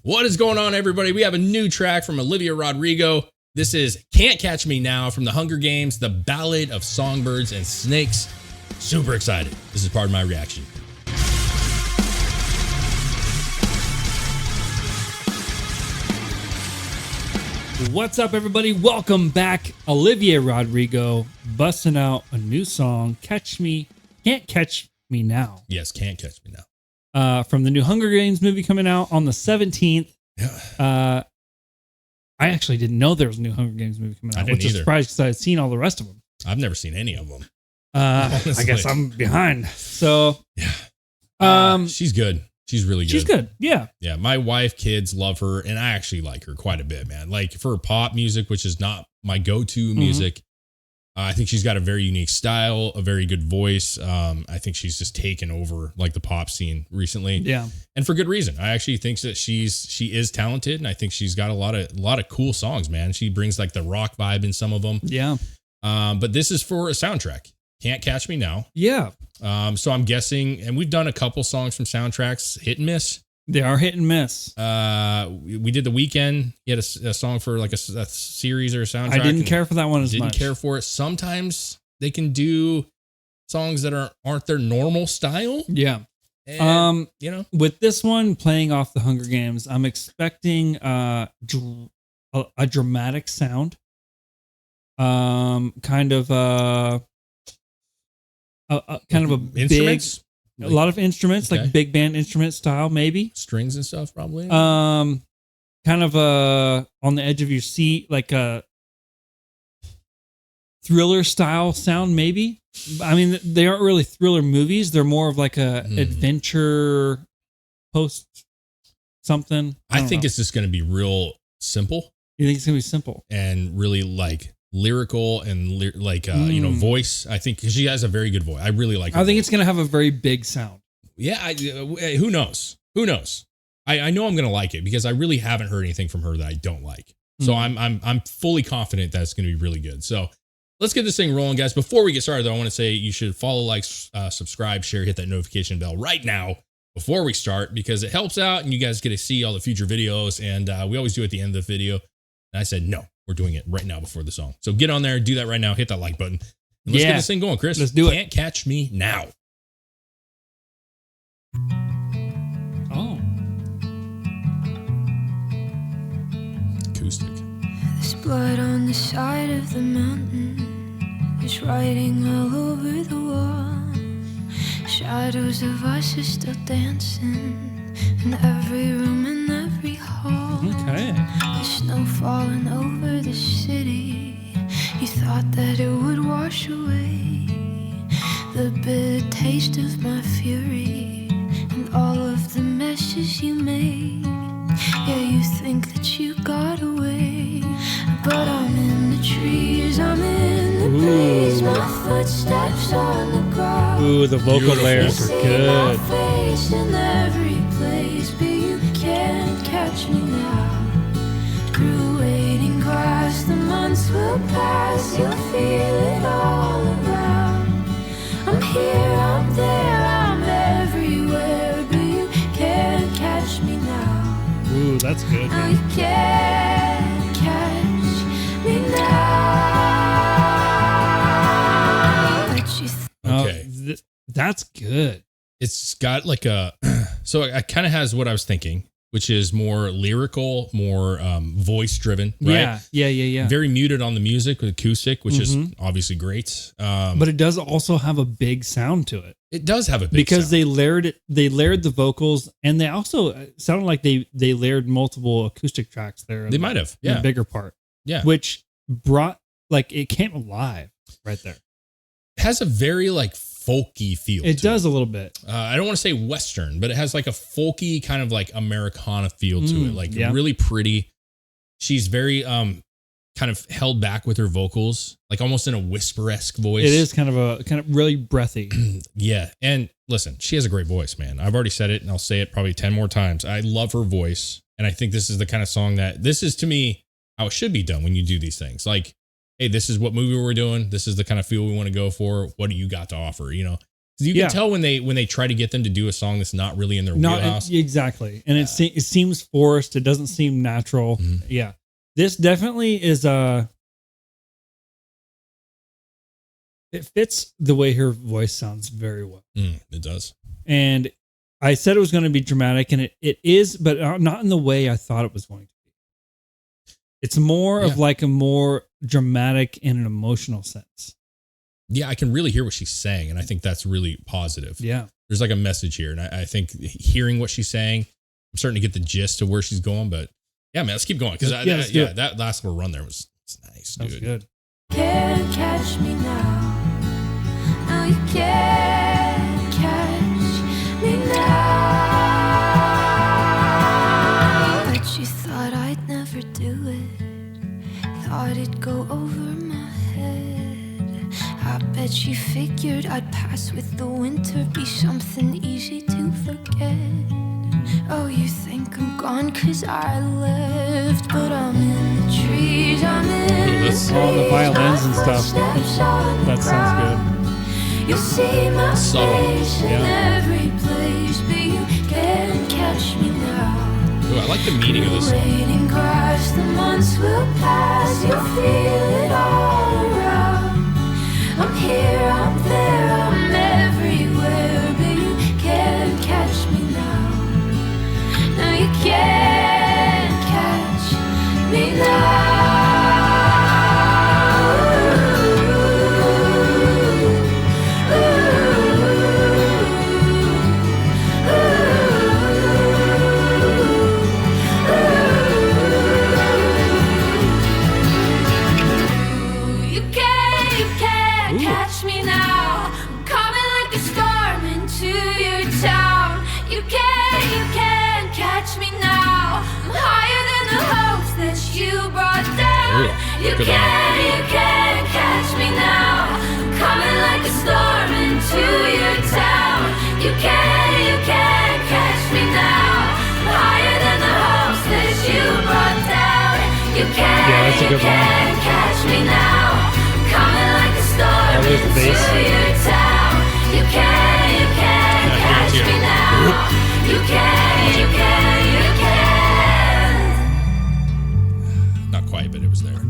What is going on, everybody? We have a new track from Olivia Rodrigo. This is Can't Catch Me Now from the Hunger Games, the Ballad of Songbirds and Snakes. Super excited. This is part of my reaction. What's up, everybody? Welcome back. Olivia Rodrigo busting out a new song, Can't Catch Me Now. Yes, Can't Catch Me Now. From the new Hunger Games movie coming out on the 17th. Yeah. I actually didn't know there was a new Hunger Games movie coming out, which is surprised because I had seen all the rest of them. I've never seen any of them. I guess I'm behind. So, yeah. She's good. She's really good. She's good. Yeah. Yeah. My wife, kids love her, and I actually like her quite a bit, man. Like for pop music, which is not my go-to music, I think she's got a very unique style, a very good voice. I think she's just taken over like the pop scene recently. Yeah. And for good reason. I actually think that she is talented, and I think she's got a lot of cool songs, man. She brings like the rock vibe in some of them. Yeah. But this is for a soundtrack. Can't Catch Me Now. Yeah. So I'm guessing, and we've done a couple songs from soundtracks, hit and miss. They are hit and miss. We did The Weeknd. He had a song for like a series or a soundtrack. I didn't care for that one as much. Didn't care for it. Sometimes they can do songs that aren't their normal style. Yeah. And, with this one playing off the Hunger Games, I'm expecting a dramatic sound. Kind of a instruments? A lot of instruments, like big band instrument style, maybe strings and stuff, probably. Kind of on the edge of your seat, like a thriller style sound, maybe. I mean, they aren't really thriller movies; they're more of like a adventure post something. I think it's just going to be real simple. You think it's going to be simple and really like lyrical and voice. I think because she has a very good voice. I really like her. I think it's going to have a very big sound. Yeah. Who knows? I know I'm going to like it because I really haven't heard anything from her that I don't like. So I'm fully confident that it's going to be really good. So let's get this thing rolling, guys. Before we get started, though, I want to say you should follow, like, subscribe, share, hit that notification bell right now before we start because it helps out and you guys get to see all the future videos. And we always do it at the end of the video. And I said, no, we're doing it right now before the song. So get on there, do that right now, hit that like button. And let's get this thing going, Chris. Let's do it. Can't Catch Me Now. Oh. Acoustic. There's blood on the side of the mountain. There's writing all over the wall. Shadows of us are still dancing in every room and every hall. Okay. There's snow falling over the city. You thought that it would wash away the bitter taste of my fury and all of the messes you made. Yeah, you think that you got away, but I'm in the trees, I'm in the breeze, my footsteps on the ground. Ooh, the vocal layers are good. My face in every place, but you can't catch me now. Grew waiting grass, the months will pass, you'll feel it all around. I'm here, I'm there, I'm everywhere, but you can't catch me now. Ooh, that's good. No, you can't catch me now. Okay. That's good. It's got like so it kind of has what I was thinking, which is more lyrical, more voice driven, right? Yeah. Very muted on the music with acoustic, which is obviously great. But it does also have a big sound to it. It does have a big because sound. they layered the vocals, and they also sounded like they layered multiple acoustic tracks there. They might have, the bigger part, which brought it came alive right there. It has a very like folky feel. It does a little bit. I don't want to say Western, but it has like a folky kind of like Americana feel to it. Like really pretty. She's very kind of held back with her vocals, like almost in a whisper-esque voice. It is kind of really breathy. Yeah. And listen, she has a great voice, man. I've already said it and I'll say it probably 10 more times. I love her voice. And I think this is the kind of song that this is to me how it should be done when you do these things. Like, hey, this is what movie we're doing. This is the kind of feel we want to go for. What do you got to offer? You know, 'Cause you can tell when they try to get them to do a song that's not really in their wheelhouse. Exactly. And it seems forced. It doesn't seem natural. Mm-hmm. Yeah. This definitely is it fits the way her voice sounds very well. It does. And I said it was going to be dramatic, and it is, but not in the way I thought it was going to be. It's more of like a more dramatic in an emotional sense. Yeah, I can really hear what she's saying, and I think that's really positive. Yeah. There's like a message here, and I think hearing what she's saying, I'm starting to get the gist of where she's going, but yeah, man, let's keep going, because that last little run there was nice, dude. That was good. Can't catch me now. No, you can't catch me now. But you thought I'd never do it. Thought it'd go over my head. I bet you figured I'd pass with the winter, be something easy to forget. Oh, you think I'm gone 'cause I left, but I'm in the trees, I'm in the trees. All the violins and stuff. That sounds good. You'll see my face in every place, but you can't catch me now. Ooh, I like the meaning of this song. Raining grass, the months will pass, you'll feel it all around. I'm here, I'm there, I'm everywhere, but you can't catch me now. No, you can't catch me now. Catch me now. I'm coming like a storm into your town. You can't catch me now. I'm higher than the hopes that you brought down. You can't catch me now. I'm coming like a storm into your town. You can't catch me now. I'm higher than the hopes that you brought down. You can't catch me now. Coming like a storm into your town. You can't catch me now. You can't. Not quite, but it was there.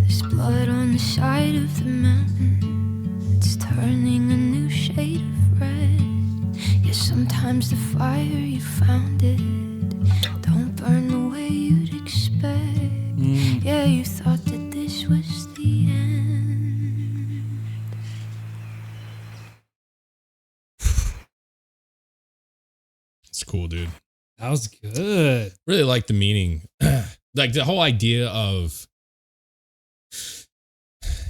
There's blood on the side of the mountain. It's turning a new shade of red. Yeah, sometimes the fire you found it don't burn the way you'd expect. Yeah, you thought that this was the end. It's cool, dude. That was good. Really like the meaning. Like the whole idea of,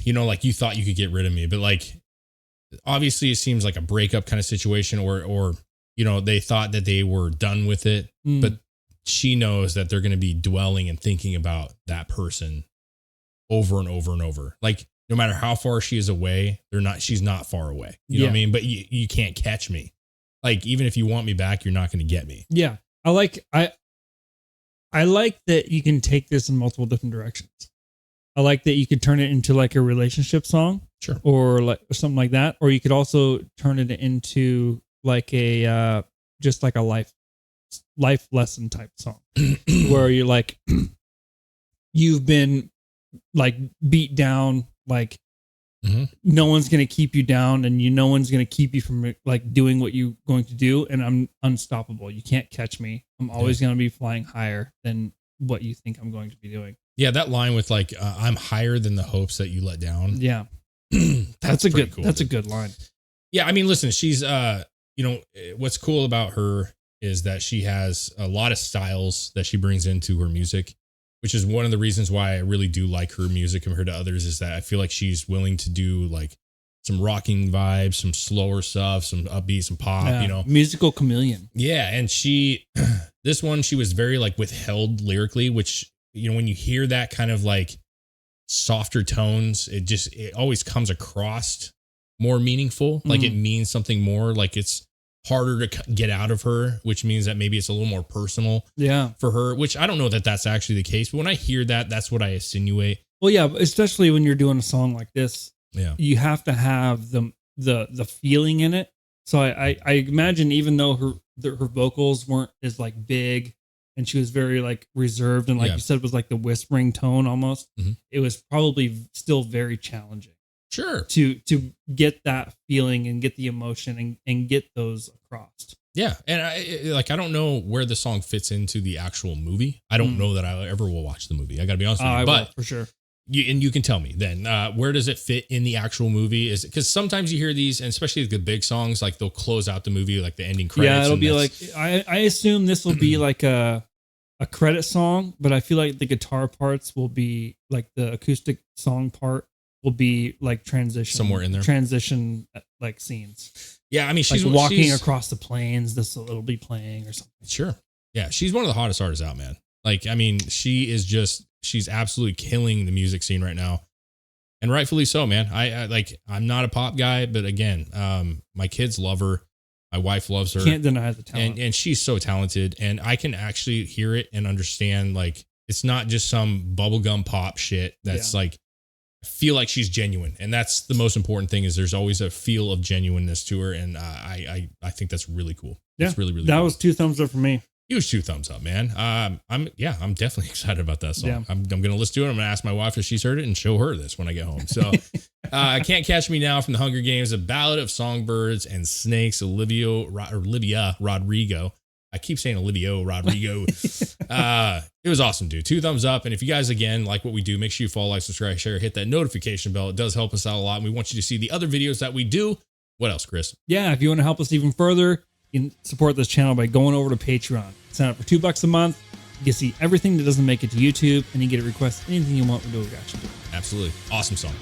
like you thought you could get rid of me, but like, obviously it seems like a breakup kind of situation, or they thought that they were done with it, but she knows that they're going to be dwelling and thinking about that person over and over and over. Like no matter how far she is away, she's not far away. You know what I mean? But you can't catch me. Like, even if you want me back, you're not going to get me. Yeah. I like that you can take this in multiple different directions. I like that you could turn it into like a relationship song. Sure. Or like something like that. Or you could also turn it into like a, just like a life lesson type song where you're like, you've been like beat down, like no one's going to keep you down, and no one's going to keep you from like doing what you're going to do. And I'm unstoppable. You can't catch me. I'm always going to be flying higher than what you think I'm going to be doing. Yeah. That line with like, I'm higher than the hopes that you let down. Yeah. That's a good, cool. that's a good line. Yeah. I mean, listen, she's, what's cool about her is that she has a lot of styles that she brings into her music, which is one of the reasons why I really do like her music compared to others, is that I feel like she's willing to do like some rocking vibes, some slower stuff, some upbeat, some pop, musical chameleon. Yeah. And this one, she was very like withheld lyrically, which, when you hear that kind of like softer tones, it always comes across more meaningful. Like it means something more, like it's harder to get out of her, which means that maybe it's a little more personal for her, which I don't know that that's actually the case. But when I hear that, that's what I insinuate. Well, yeah, especially when you're doing a song like this, Yeah. you have to have the feeling in it. So I imagine even though her vocals weren't as like big and she was very like reserved and like you said was like the whispering tone almost, it was probably still very challenging. Sure. To get that feeling and get the emotion and get those across. Yeah. And I don't know where the song fits into the actual movie. I don't know that I ever will watch the movie. I gotta be honest with you, I but will, for sure. You can tell me then, where does it fit in the actual movie? Is it because sometimes you hear these, and especially the big songs, like they'll close out the movie, like the ending credits. Yeah, it'll be like, I assume this will be like a credit song, but I feel like the guitar parts will be like the acoustic song part will be like transition somewhere in there, like scenes. Yeah, I mean, she's like walking across the plains. It'll be playing or something. Sure. Yeah, she's one of the hottest artists out, man. Like, I mean, she's absolutely killing the music scene right now. And rightfully so, man. I'm not a pop guy, but again, my kids love her. My wife loves her. Can't deny the talent. And she's so talented. And I can actually hear it and understand, like, it's not just some bubblegum pop shit that's like, I feel like she's genuine. And that's the most important thing, is there's always a feel of genuineness to her. And I think that's really cool. Yeah. It's really, really that cool. was 2 thumbs up for me. Huge 2 thumbs up, man. I'm definitely excited about that song. Yeah. I'm going to listen to it. I'm going to ask my wife if she's heard it and show her this when I get home. So Can't Catch Me Now from the Hunger Games, A Ballad of Songbirds and Snakes, Olivia Rodrigo. I keep saying Olivia Rodrigo. It was awesome, dude. 2 thumbs up. And if you guys, again, like what we do, make sure you follow, like, subscribe, share, hit that notification bell. It does help us out a lot. And we want you to see the other videos that we do. What else, Chris? Yeah, if you want to help us even further, you can support this channel by going over to Patreon. Sign up for $2 a month. You can see everything that doesn't make it to YouTube, and you get to request anything you want. We do what we got you do. Absolutely. Awesome song.